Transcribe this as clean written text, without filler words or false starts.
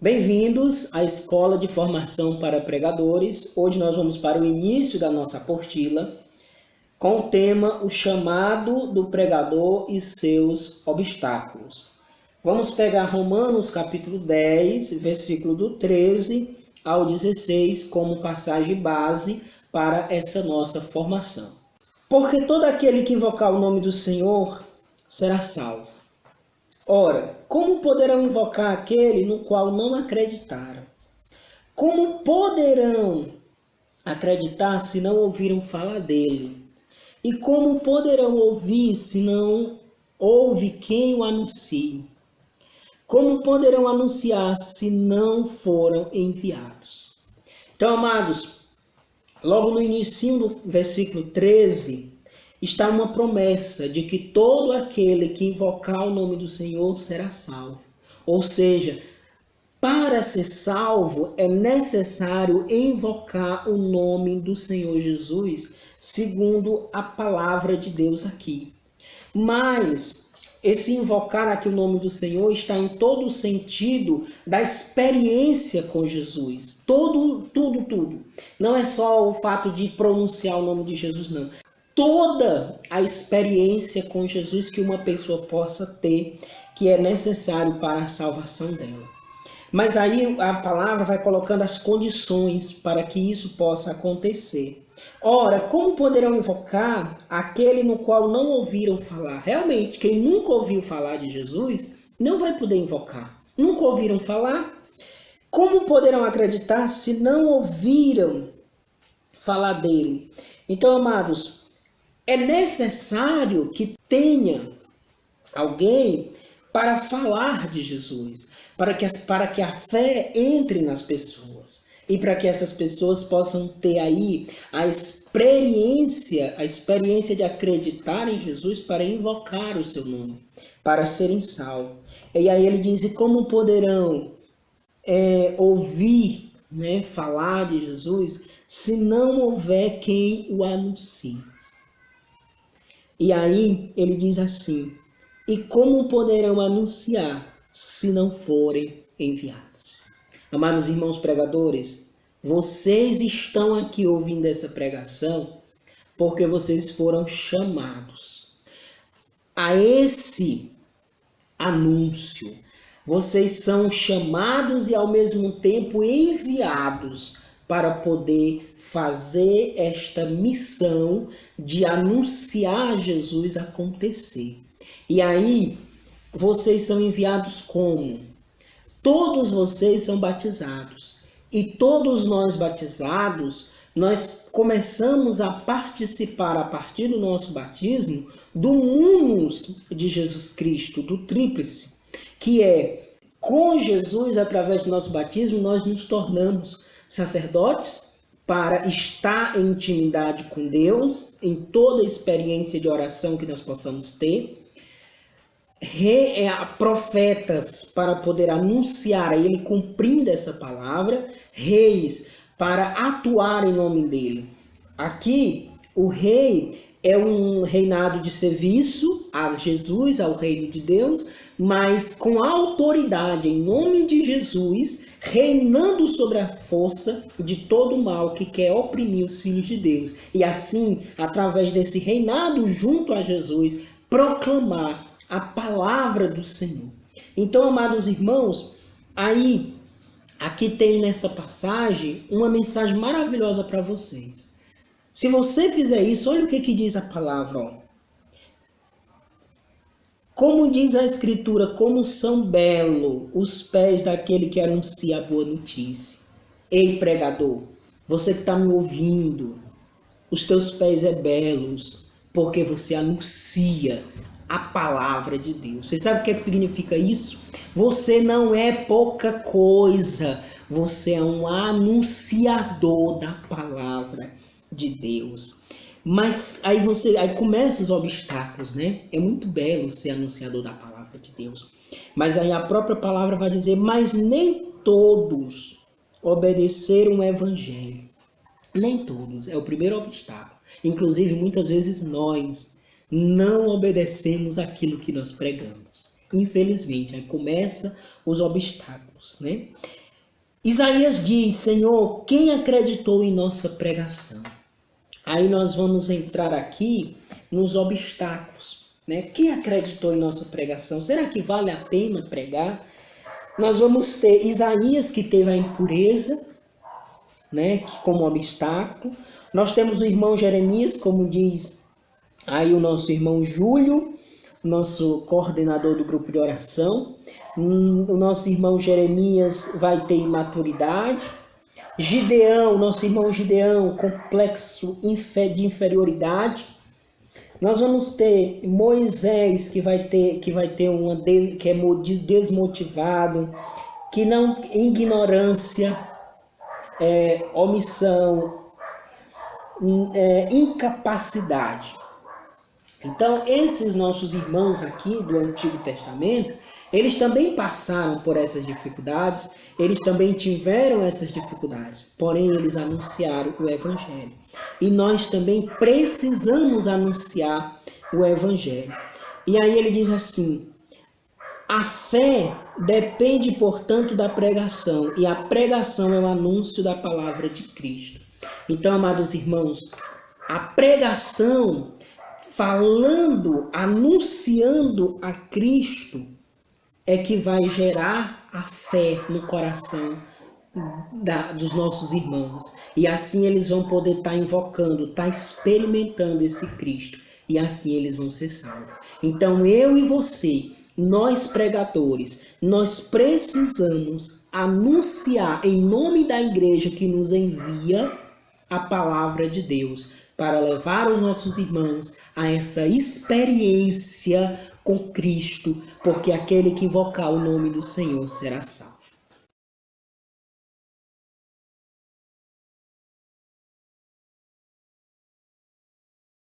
Bem-vindos à Escola de Formação para Pregadores. Hoje nós vamos para o início da nossa apostila com o tema O Chamado do Pregador e Seus Obstáculos. Vamos pegar Romanos capítulo 10, versículo do 13 ao 16 como passagem base para essa nossa formação. Porque todo aquele que invocar o nome do Senhor será salvo. Ora, como poderão invocar aquele no qual não acreditaram? Como poderão acreditar se não ouviram falar dele? E como poderão ouvir se não houve quem o anuncie? Como poderão anunciar se não foram enviados? Então, amados, logo no início do versículo 13, está uma promessa de que todo aquele que invocar o nome do Senhor será salvo. Ou seja, para ser salvo é necessário invocar o nome do Senhor Jesus, segundo a palavra de Deus aqui. Mas esse invocar aqui o nome do Senhor está em todo o sentido da experiência com Jesus. Tudo. Não é só o fato de pronunciar o nome de Jesus, não. Toda a experiência com Jesus que uma pessoa possa ter, que é necessário para a salvação dela. Mas aí a palavra vai colocando as condições para que isso possa acontecer. Ora, como poderão invocar aquele no qual não ouviram falar? Realmente, quem nunca ouviu falar de Jesus, não vai poder invocar. Nunca ouviram falar? Como poderão acreditar se não ouviram falar dele? Então, amados, é necessário que tenha alguém para falar de Jesus, para que a fé entre nas pessoas e para que essas pessoas possam ter aí a experiência de acreditar em Jesus para invocar o seu nome, para serem salvos. E aí ele diz, e como poderão ouvir, falar de Jesus, se não houver quem o anuncie? E aí ele diz assim, e como poderão anunciar se não forem enviados? Amados irmãos pregadores, vocês estão aqui ouvindo essa pregação porque vocês foram chamados a esse anúncio. Vocês são chamados e ao mesmo tempo enviados para poder fazer esta missão de anunciar Jesus acontecer. E aí, vocês são enviados como? Todos vocês são batizados. E todos nós batizados, nós começamos a participar, a partir do nosso batismo, do munus de Jesus Cristo, do tríplice, que é, com Jesus, através do nosso batismo, nós nos tornamos sacerdotes, para estar em intimidade com Deus, em toda a experiência de oração que nós possamos ter. Profetas, para poder anunciar a Ele, cumprindo essa palavra. Reis, para atuar em nome dEle. Aqui, o rei é um reinado de serviço a Jesus, ao reino de Deus, mas com autoridade, em nome de Jesus, reinando sobre a força de todo o mal que quer oprimir os filhos de Deus. E assim, através desse reinado junto a Jesus, proclamar a palavra do Senhor. Então, amados irmãos, aqui tem nessa passagem uma mensagem maravilhosa para vocês. Se você fizer isso, olha o que diz a palavra, ó. Como diz a Escritura, como são belos os pés daquele que anuncia a boa notícia. Ei, pregador, você que está me ouvindo, os teus pés é belos, porque você anuncia a palavra de Deus. Você sabe o que significa isso? Você não é pouca coisa, você é um anunciador da palavra de Deus. Mas aí começam os obstáculos, É muito belo ser anunciador da palavra de Deus. Mas aí a própria palavra vai dizer, mas nem todos obedeceram o evangelho. Nem todos, é o primeiro obstáculo. Inclusive, muitas vezes nós não obedecemos aquilo que nós pregamos. Infelizmente, aí começam os obstáculos. né? Isaías diz: Senhor, quem acreditou em nossa pregação? Aí nós vamos entrar aqui nos obstáculos, né? Quem acreditou em nossa pregação? Será que vale a pena pregar? Nós vamos ter Isaías, que teve a impureza, né, como obstáculo. Nós temos o irmão Jeremias, como diz aí o nosso irmão Júlio, nosso coordenador do grupo de oração. O nosso irmão Jeremias vai ter imaturidade. Gideão, nosso irmão Gideão, complexo de inferioridade. Nós vamos ter Moisés, que é desmotivado, que não, ignorância, omissão, incapacidade. Então, esses nossos irmãos aqui do Antigo Testamento, eles também passaram por essas dificuldades, eles também tiveram essas dificuldades, porém eles anunciaram o Evangelho. E nós também precisamos anunciar o Evangelho. E aí ele diz assim: a fé depende, portanto, da pregação, e a pregação é o anúncio da palavra de Cristo. Então, amados irmãos, a pregação, falando, anunciando a Cristo, é que vai gerar a fé no coração dos nossos irmãos. E assim eles vão poder estar invocando, estar experimentando esse Cristo. E assim eles vão ser salvos. Então eu e você, nós pregadores, nós precisamos anunciar em nome da igreja que nos envia a palavra de Deus, para levar os nossos irmãos a essa experiência com Cristo, porque aquele que invocar o nome do Senhor será salvo.